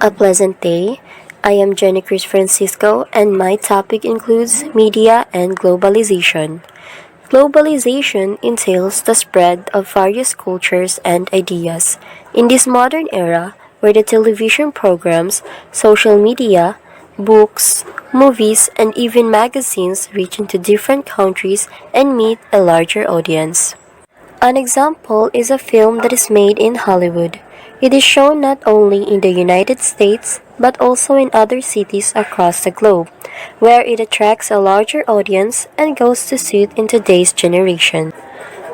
A pleasant day. I am Jenny Cruz Francisco, and my topic includes media and globalization. Globalization entails the spread of various cultures and ideas. In this modern era, where the television programs, social media, books, movies, and even magazines reach into different countries and meet a larger audience. An example is a film that is made in Hollywood. It is shown not only in the United States but also in other cities across the globe, where it attracts a larger audience and goes to suit in today's generation.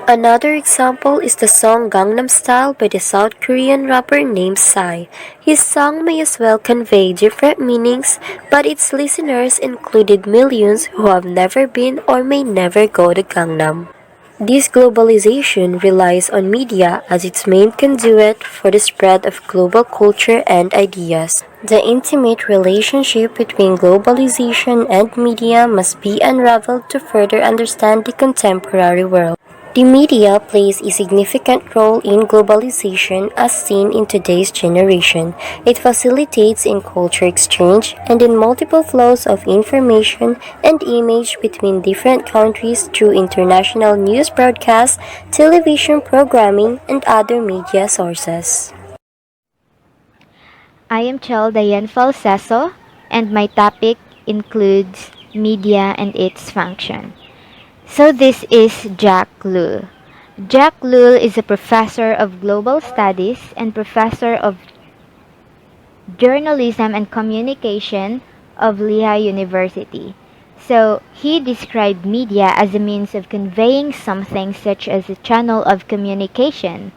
Another example is the song Gangnam Style by the South Korean rapper named Psy. His song may as well convey different meanings, but its listeners included millions who have never been or may never go to Gangnam. This globalization relies on media as its main conduit for the spread of global culture and ideas. The intimate relationship between globalization and media must be unraveled to further understand the contemporary world. The media plays a significant role in globalization as seen in today's generation. It facilitates in culture exchange and in multiple flows of information and image between different countries through international news broadcasts, television programming, and other media sources. I am Chel Dayan Falseso, and my topic includes media and its function. So this is Jack Lull. Jack Lull is a professor of global studies and professor of journalism and communication of Lehigh University. So he described media as a means of conveying something such as a channel of communication.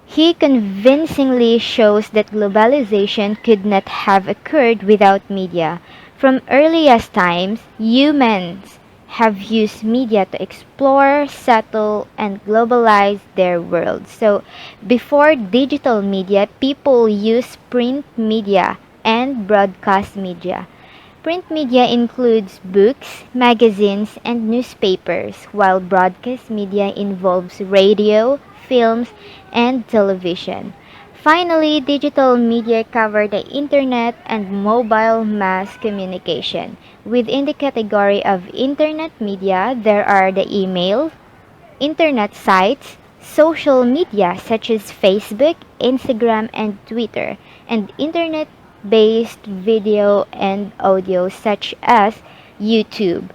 He convincingly shows that globalization could not have occurred without media. From earliest times, humans have used media to explore, settle, and globalize their world. So, before digital media, people used print media and broadcast media. Print media includes books, magazines, and newspapers, while broadcast media involves radio, films, and television. Finally, digital media cover the internet and mobile mass communication. Within the category of internet media, there are the email, internet sites, social media such as Facebook, Instagram, and Twitter, and internet based video and audio such as YouTube.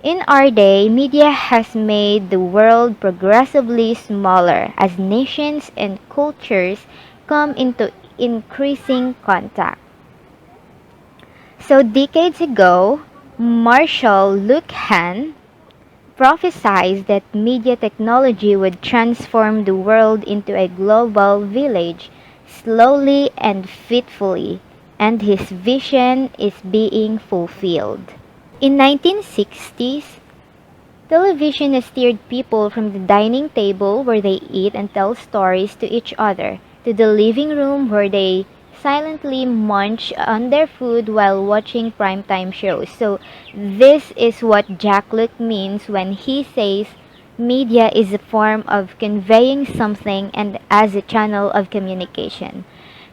In our day, media has made the world progressively smaller as nations and cultures come into increasing contact. So, decades ago, Marshall Lucan prophesied that media technology would transform the world into a global village slowly and fitfully, and his vision is being fulfilled. In 1960s, television has steered people from the dining table where they eat and tell stories to each other to the living room where they silently munch on their food while watching primetime shows. So this is what Jack Luke means when he says media is a form of conveying something and as a channel of communication.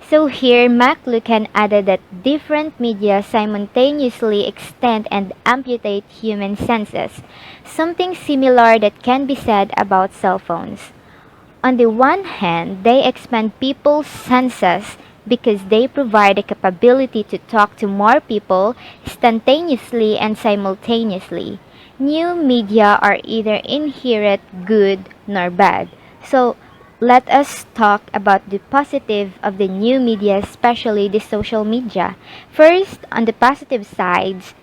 So here, McLuhan added that different media simultaneously extend and amputate human senses, something similar that can be said about cell phones. On the one hand, they expand people's senses because they provide a capability to talk to more people instantaneously and simultaneously. New media are either inherent good nor bad. So let us talk about the positive of the new media, especially the social media. First, on the positive sides,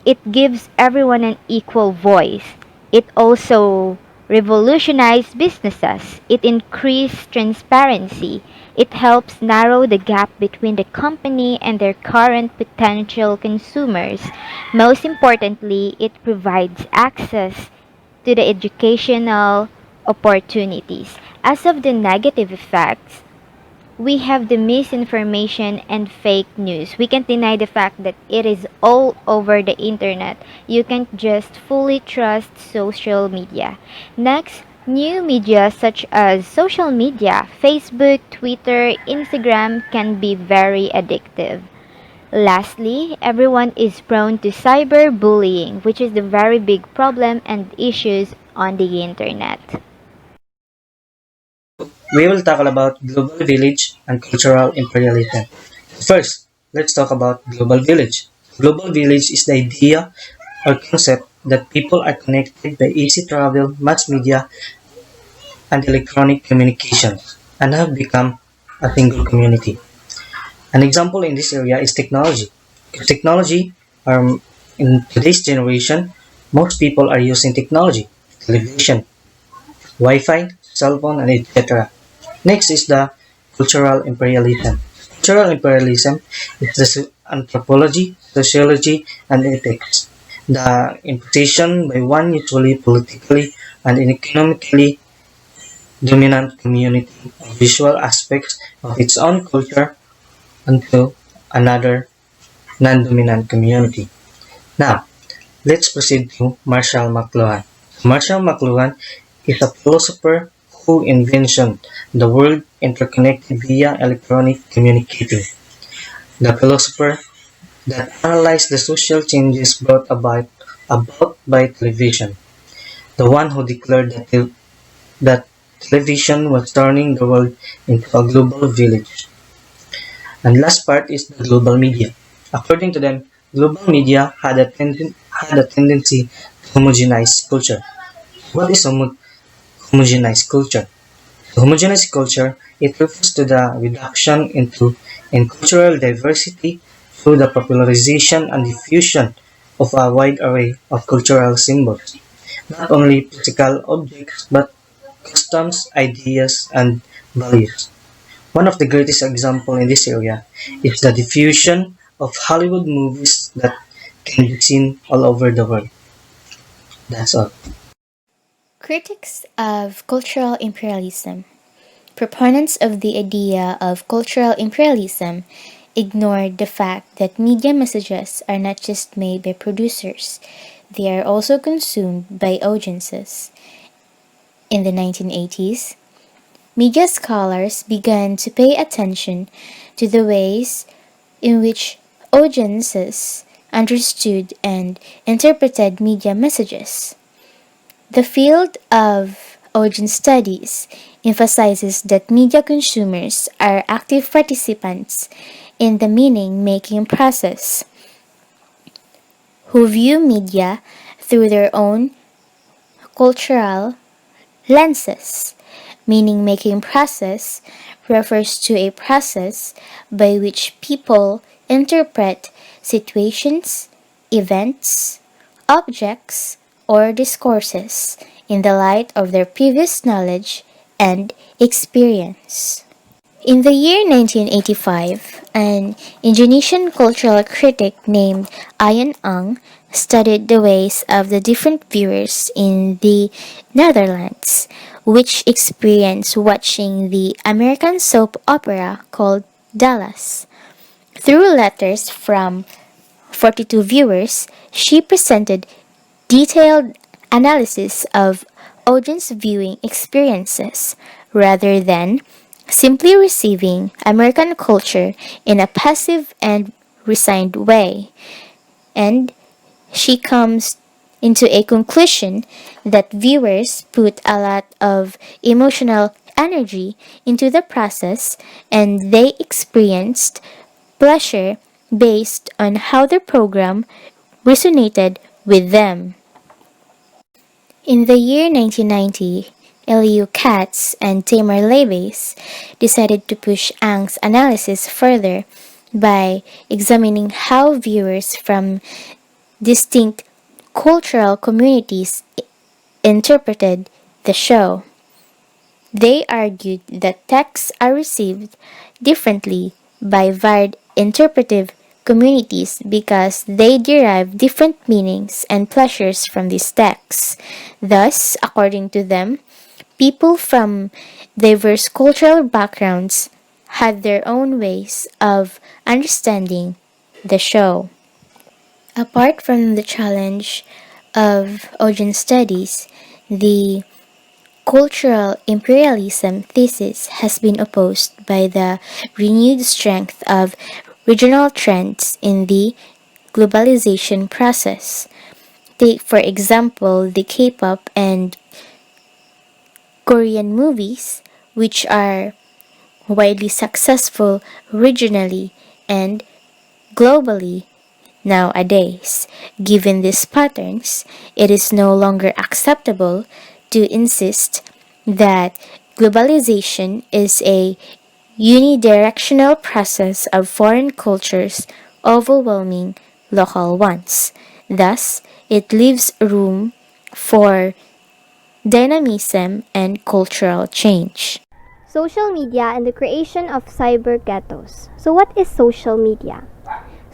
it gives everyone an equal voice. It also revolutionized businesses. It increased transparency. It helps narrow the gap between the company and their current potential consumers. Most importantly, it provides access to the educational opportunities. As of the negative effects, we have the misinformation and fake news. We can't deny the fact that it is all over the internet. You can't just fully trust social media. Next, New media such as social media, Facebook, Twitter, Instagram can be very addictive. Lastly, everyone is prone to cyberbullying, which is the very big problem and issues on the internet. We will talk about global village and cultural imperialism. First, let's talk about global village. Global village is the idea or concept that people are connected by easy travel, mass media, and electronic communications and have become a single community. An example in this area is technology. Technology, in today's generation, most people are using technology, television, Wi-Fi, cell phone, and etc. Next is the cultural imperialism. Cultural imperialism is the anthropology, sociology, and ethics. The imposition by one usually politically and economically dominant community of visual aspects of its own culture onto another non-dominant community. Now, let's proceed to Marshall McLuhan. Marshall McLuhan is a philosopher who invented the world interconnected via electronic communicating. The philosopher that analyzed the social changes brought about by television. The one who declared that television was turning the world into a global village. And last part is the global media. According to them, global media had a tendency to homogenize culture. What is homogenized culture? Homogeneous culture, it refers to the reduction in cultural diversity through the popularization and diffusion of a wide array of cultural symbols, not only physical objects but customs, ideas, and values. One of the greatest examples in this area is the diffusion of Hollywood movies that can be seen all over the world. That's all. Critics of cultural imperialism. Proponents of the idea of cultural imperialism ignored the fact that media messages are not just made by producers, they are also consumed by audiences. In the 1980s, media scholars began to pay attention to the ways in which audiences understood and interpreted media messages. The field of audience studies emphasizes that media consumers are active participants in the meaning making process who view media through their own cultural lenses. Meaning making process refers to a process by which people interpret situations, events, objects, or discourses in the light of their previous knowledge and experience. In the year 1985, an Indonesian cultural critic named Ayan Ang studied the ways of the different viewers in the Netherlands, which experienced watching the American soap opera called Dallas. Through letters from 42 viewers, she presented detailed analysis of audience viewing experiences rather than simply receiving American culture in a passive and resigned way. And she comes into a conclusion that viewers put a lot of emotional energy into the process and they experienced pleasure based on how the program resonated with them. In the year 1990, Eliu Katz and Tamar Leves decided to push Ang's analysis further by examining how viewers from distinct cultural communities interpreted the show. They argued that texts are received differently by varied interpretive communities because they derive different meanings and pleasures from these texts. Thus, according to them, people from diverse cultural backgrounds had their own ways of understanding the show. Apart from the challenge of audience studies, the cultural imperialism thesis has been opposed by the renewed strength of regional trends in the globalization process. Take, for example, the K pop and Korean movies, which are widely successful regionally and globally nowadays. Given these patterns, it is no longer acceptable to insist that globalization is a unidirectional process of foreign cultures overwhelming local ones. Thus, it leaves room for dynamism and cultural change. Social media and the creation of cyber ghettos. So, what is social media?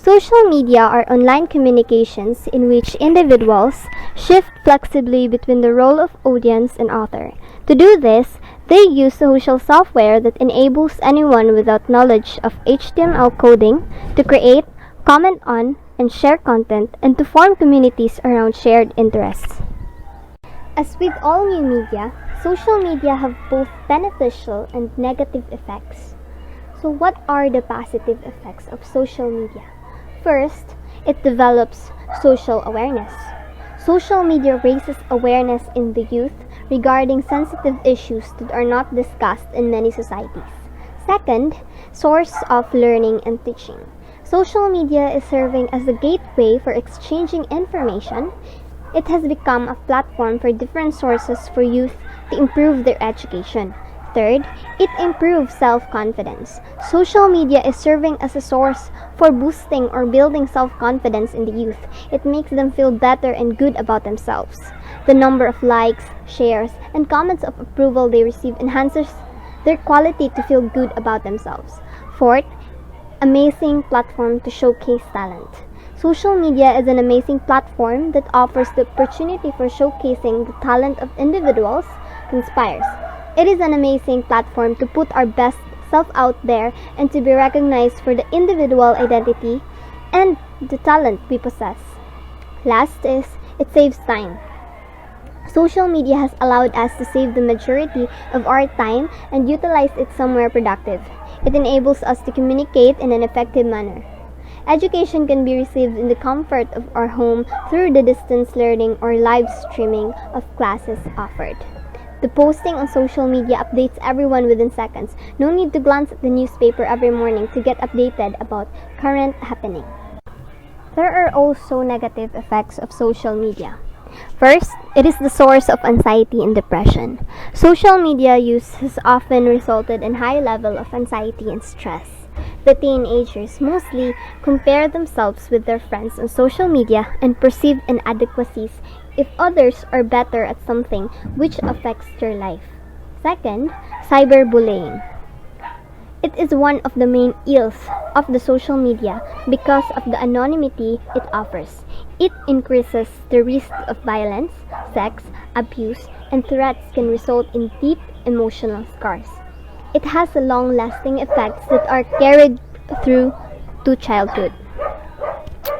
Social media are online communications in which individuals shift flexibly between the role of audience and author. To do this, they use social software that enables anyone without knowledge of HTML coding to create, comment on, and share content and to form communities around shared interests. As with all new media, social media have both beneficial and negative effects. So what are the positive effects of social media? First, it develops social awareness. Social media raises awareness in the youth regarding sensitive issues that are not discussed in many societies. Second, source of learning and teaching. Social media is serving as a gateway for exchanging information. It has become a platform for different sources for youth to improve their education. Third, it improves self-confidence. Social media is serving as a source for boosting or building self-confidence in the youth. It makes them feel better and good about themselves. The number of likes, shares, and comments of approval they receive enhances their quality to feel good about themselves. Fourth, amazing platform to showcase talent. Social media is an amazing platform that offers the opportunity for showcasing the talent of individuals, inspires. It is an amazing platform to put our best self out there and to be recognized for the individual identity and the talent we possess. Last is, it saves time. Social media has allowed us to save the majority of our time and utilize it somewhere productive. It enables us to communicate in an effective manner. Education can be received in the comfort of our home through the distance learning or live streaming of classes offered. The posting on social media updates everyone within seconds. No need to glance at the newspaper every morning to get updated about current happening. There are also negative effects of social media. First, it is the source of anxiety and depression. Social media use has often resulted in high level of anxiety and stress. The teenagers mostly compare themselves with their friends on social media and perceive inadequacies if others are better at something, which affects their life. Second, cyberbullying. It is one of the main ills of the social media because of the anonymity it offers. It increases the risk of violence, sex, abuse, and threats can result in deep emotional scars. It has long-lasting effects that are carried through to childhood.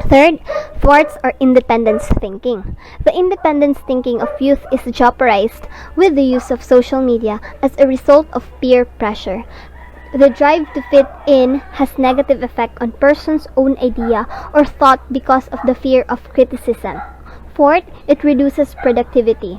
Third, thwarts or independence thinking. The independence thinking of youth is jeopardized with the use of social media as a result of peer pressure. The drive to fit in has negative effect on person's own idea or thought because of the fear of criticism. Fourth, it reduces productivity.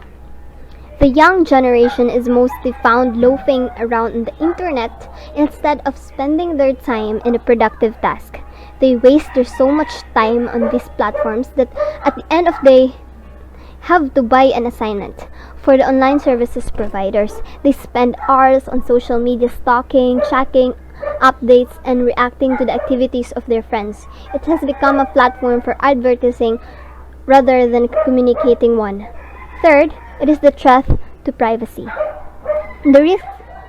The young generation is mostly found loafing around on the internet instead of spending their time in a productive task. They waste their so much time on these platforms that at the end of the day have to buy an assignment. For the online services providers, they spend hours on social media stalking, checking updates, and reacting to the activities of their friends. It has become a platform for advertising rather than communicating one. Third, it is the threat to privacy. The risk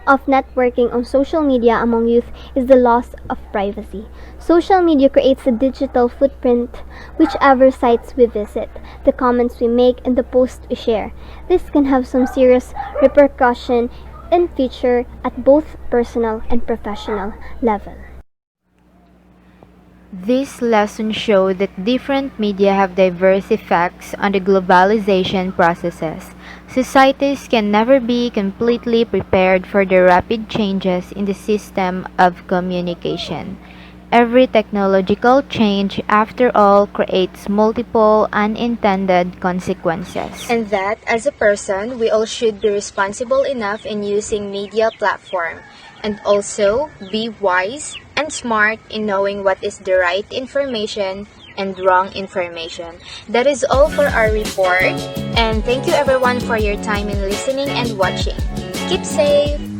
of networking on social media among youth is the loss of privacy. Social media creates a digital footprint whichever sites we visit, the comments we make, and the posts we share. This can have some serious repercussion in future at both personal and professional level. This lesson showed that different media have diverse effects on the globalization processes. Societies can never be completely prepared for the rapid changes in the system of communication. Every technological change, after all, creates multiple unintended consequences. And that, as a person, we all should be responsible enough in using media platform and also be wise and smart in knowing what is the right information and wrong information. That is all for our report, and thank you everyone for your time in listening and watching. Keep safe!